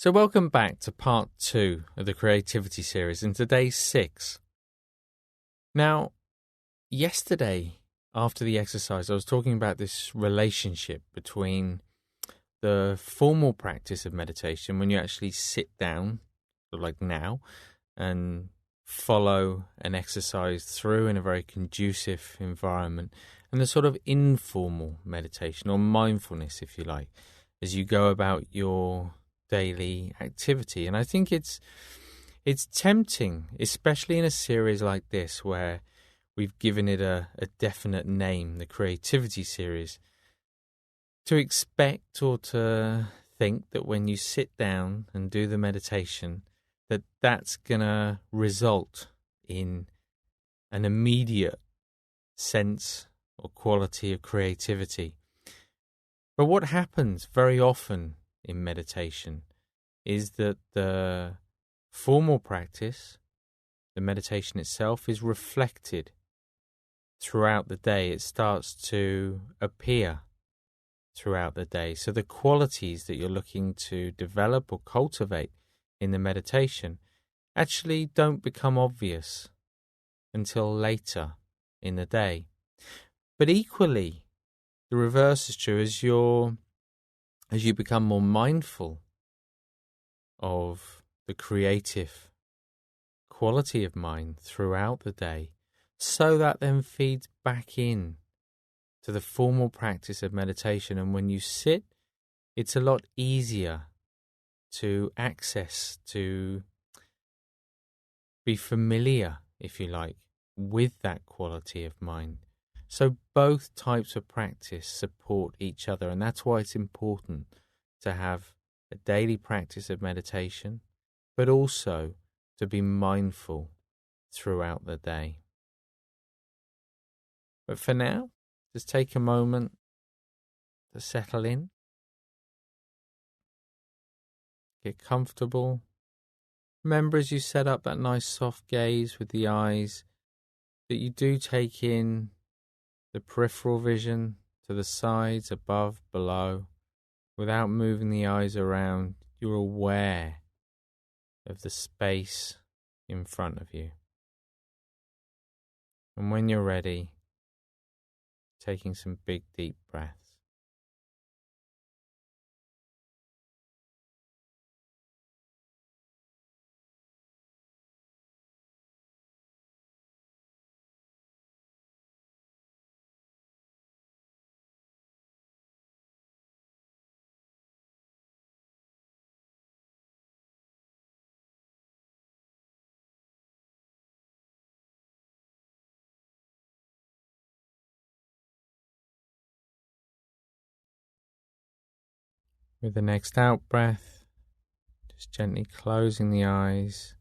So welcome back to part 2 of the creativity series, and today's 6. Now, yesterday after the exercise, I was talking about this relationship between the formal practice of meditation, when you actually sit down, like now, and follow an exercise through in a very conducive environment, and the sort of informal meditation or mindfulness, if you like, as you go about your daily activity. And I think it's tempting, especially in a series like this where we've given it a definite name, the creativity series, to expect or to think that when you sit down and do the meditation, that's gonna result in an immediate sense or quality of creativity. But what happens very often in meditation is that the formal practice, the meditation itself, is reflected throughout the day. It starts to appear throughout the day. So the qualities that you're looking to develop or cultivate in the meditation actually don't become obvious until later in the day. But equally, the reverse is true. As you become more mindful of the creative quality of mind throughout the day, so that then feeds back in to the formal practice of meditation. And when you sit, it's a lot easier to access, to be familiar, if you like, with that quality of mind. So both types of practice support each other, and that's why it's important to have a daily practice of meditation, but also to be mindful throughout the day. But for now, just take a moment to settle in, get comfortable. Remember, as you set up that nice soft gaze with the eyes, that you do take in the peripheral vision to the sides, above, below. Without moving the eyes around, you're aware of the space in front of you. And when you're ready, taking some big, deep breaths. With the next out breath, just gently closing the eyes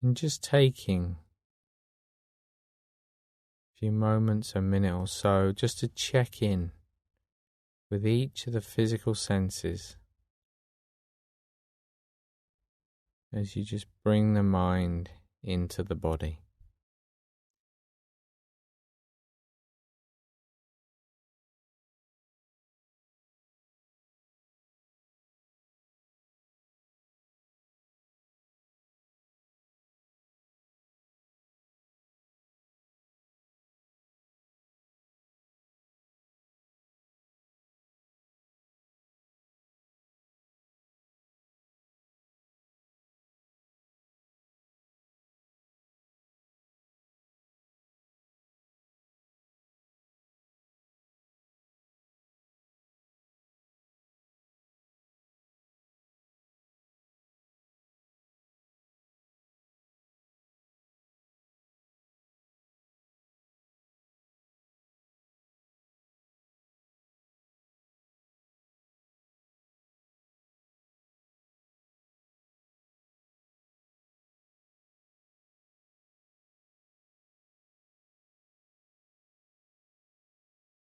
and just taking a few moments, a minute or so, just to check in with each of the physical senses as you just bring the mind into the body.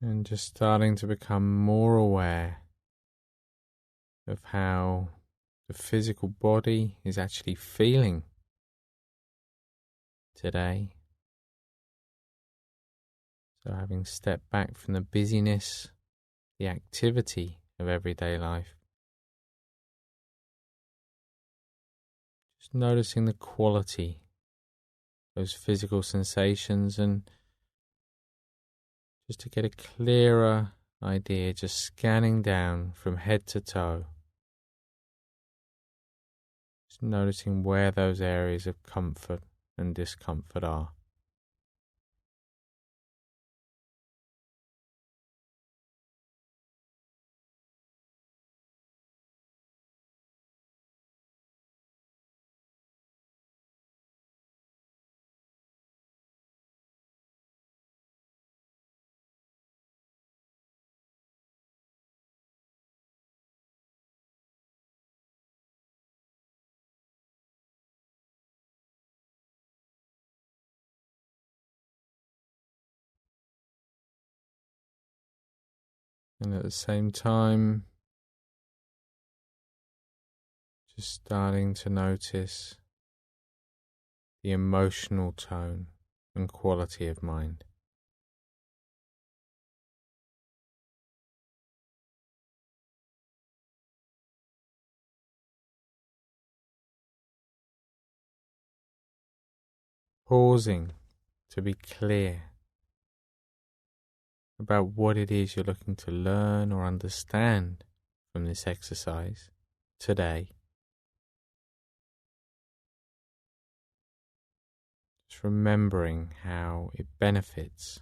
And just starting to become more aware of how the physical body is actually feeling today. So having stepped back from the busyness, the activity of everyday life. Just noticing the quality, those physical sensations, and just to get a clearer idea, just scanning down from head to toe. Just noticing where those areas of comfort and discomfort are. And at the same time, just starting to notice the emotional tone and quality of mind. Pausing to be clear about what it is you're looking to learn or understand from this exercise today. Just remembering how it benefits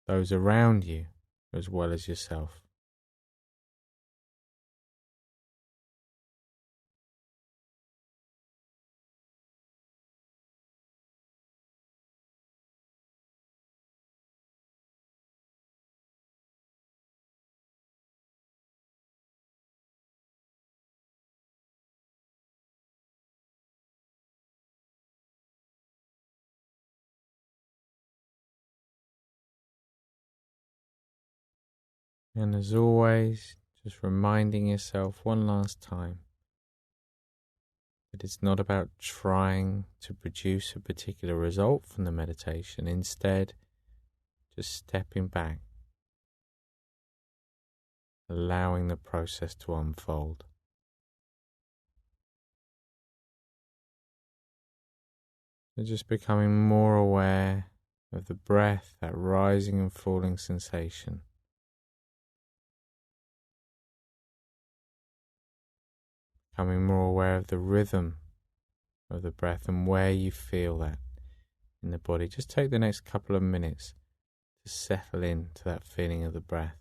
those around you as well as yourself. And as always, just reminding yourself one last time that it's not about trying to produce a particular result from the meditation. Instead, just stepping back, allowing the process to unfold. So just becoming more aware of the breath, that rising and falling sensation. Becoming more aware of the rhythm of the breath and where you feel that in the body. Just take the next couple of minutes to settle into that feeling of the breath.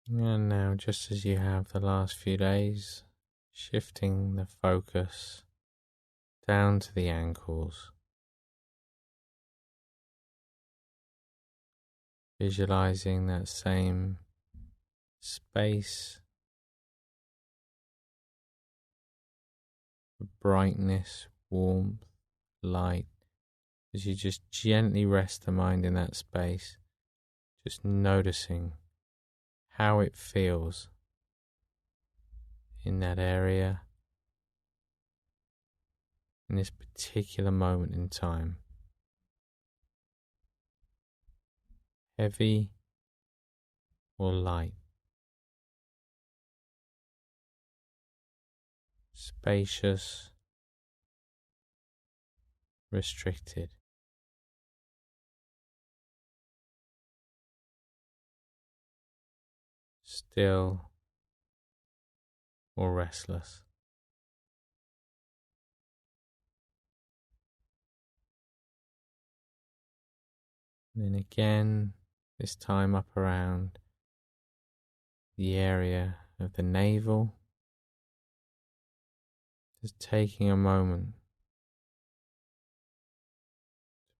And now, just as you have the last few days, shifting the focus down to the ankles, visualizing that same space of brightness, warmth, light, as you just gently rest the mind in that space, just noticing how it feels in that area in this particular moment in time. Heavy or light, spacious, restricted, still or restless. And then again, this time up around the area of the navel, just taking a moment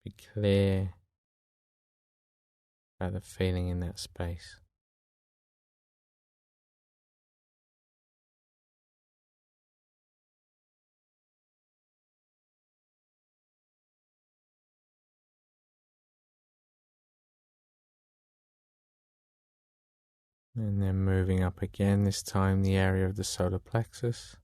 to be clear about the feeling in that space. And then moving up again, this time the area of the solar plexus.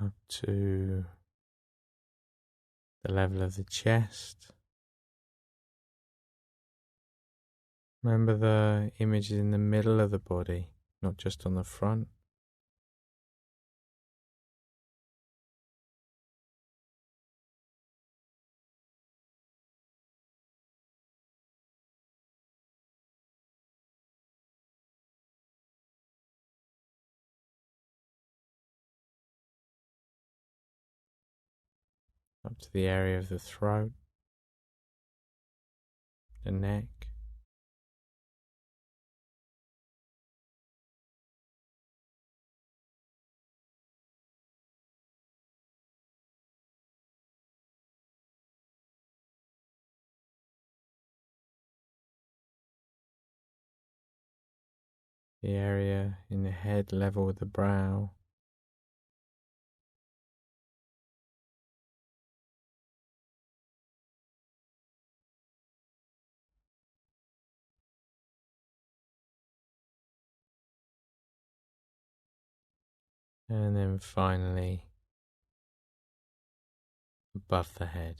Up to the level of the chest. Remember the image is in the middle of the body, not just on the front. Up to the area of the throat, the neck, the area in the head level with the brow, and then finally above the head.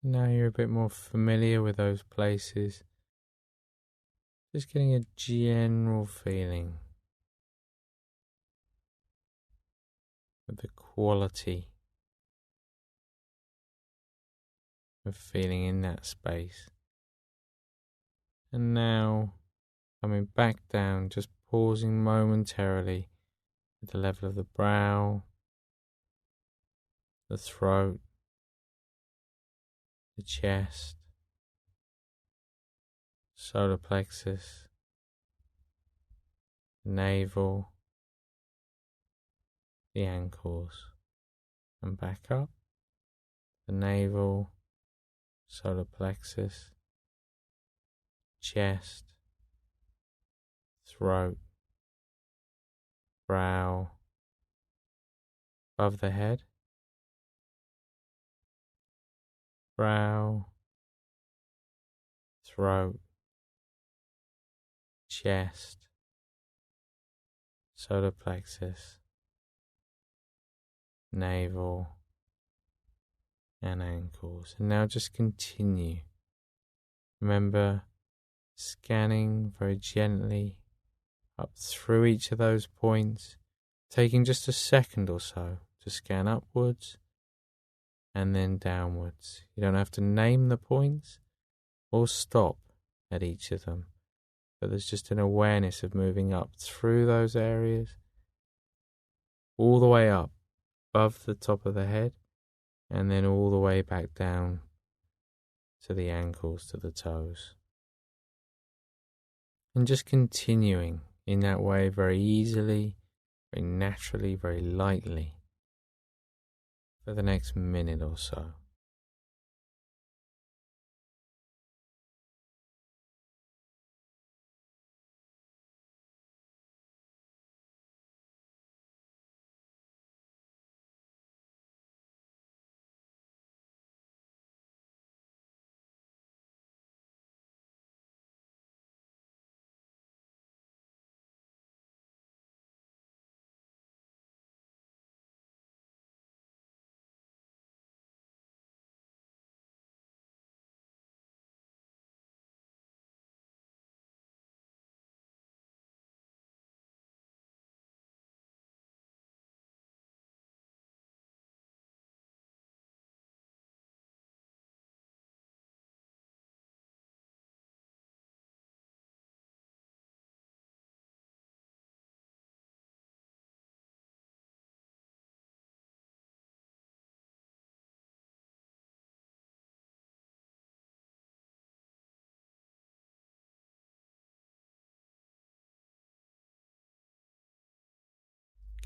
Now you're a bit more familiar with those places, just getting a general feeling of the quality of feeling in that space. And now coming back down, just pausing momentarily at the level of the brow, the throat, the chest, solar plexus, navel, the ankles, and back up, the navel, solar plexus, chest, throat, brow, above the head, brow, throat, chest, solar plexus, navel, and ankles. And now just continue. Remember, scanning very gently up through each of those points, taking just a second or so to scan upwards and then downwards. You don't have to name the points or stop at each of them, but there's just an awareness of moving up through those areas, all the way up above the top of the head, and then all the way back down to the ankles, to the toes. And just continuing in that way very easily, very naturally, very lightly for the next minute or so.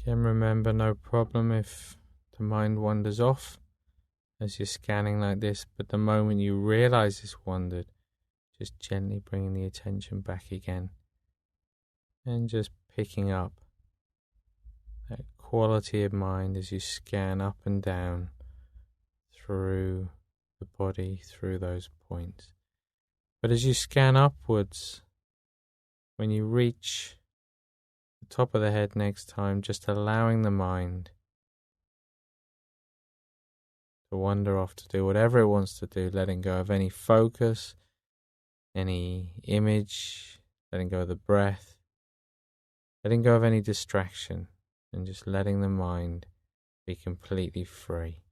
Again, remember, no problem if the mind wanders off as you're scanning like this, but the moment you realize it's wandered, just gently bringing the attention back again and just picking up that quality of mind as you scan up and down through the body, through those points. But as you scan upwards, when you reach the top of the head next time, just allowing the mind to wander off to do whatever it wants to do, letting go of any focus, any image, letting go of the breath, letting go of any distraction, and just letting the mind be completely free.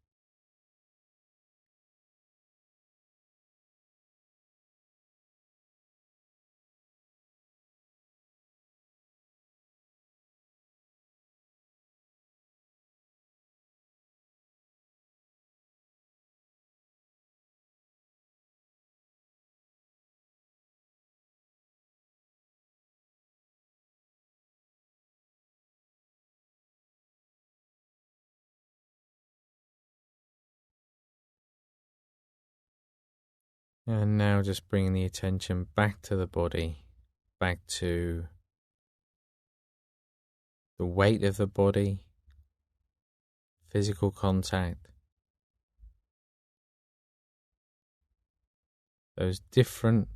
And now just bringing the attention back to the body, back to the weight of the body, physical contact, those different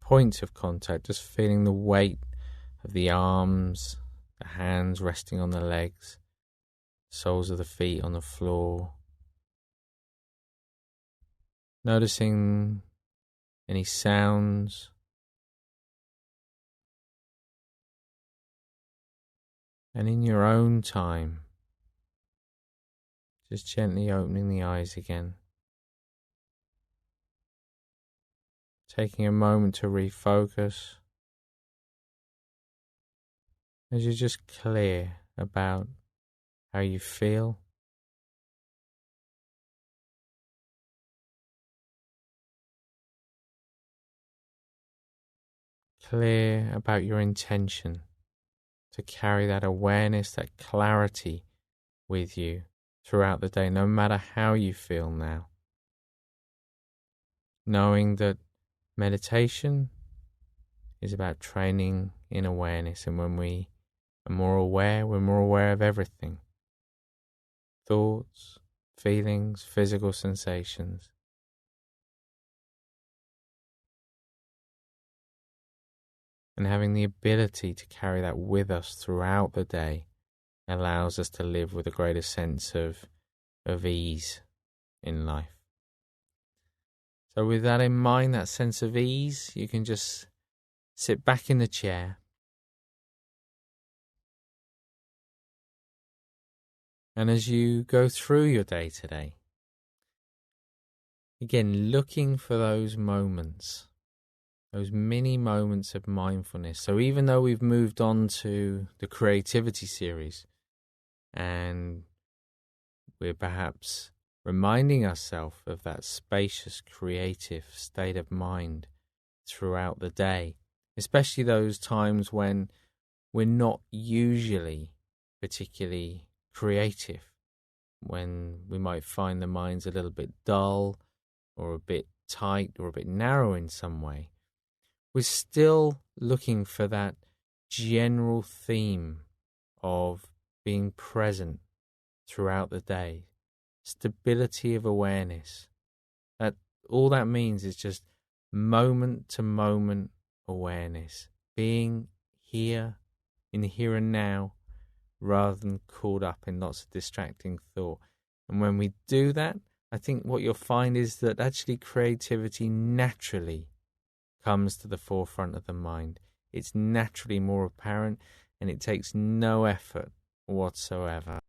points of contact, just feeling the weight of the arms, the hands resting on the legs, soles of the feet on the floor. Noticing any sounds, and in your own time, just gently opening the eyes again, taking a moment to refocus as you're just clear about how you feel, clear about your intention to carry that awareness, that clarity with you throughout the day, no matter how you feel now. Knowing that meditation is about training in awareness, and when we are more aware, we're more aware of everything. Thoughts, feelings, physical sensations. And having the ability to carry that with us throughout the day allows us to live with a greater sense of ease in life. So with that in mind, that sense of ease, you can just sit back in the chair. And as you go through your day today, again, looking for those moments, those mini moments of mindfulness. So even though we've moved on to the creativity series and we're perhaps reminding ourselves of that spacious, creative state of mind throughout the day, especially those times when we're not usually particularly creative, when we might find the mind's a little bit dull or a bit tight or a bit narrow in some way. We're still looking for that general theme of being present throughout the day, stability of awareness. That all that means is just moment to moment awareness, being here in the here and now rather than caught up in lots of distracting thought. And when we do that, I think what you'll find is that actually creativity naturally comes to the forefront of the mind. It's naturally more apparent and it takes no effort whatsoever.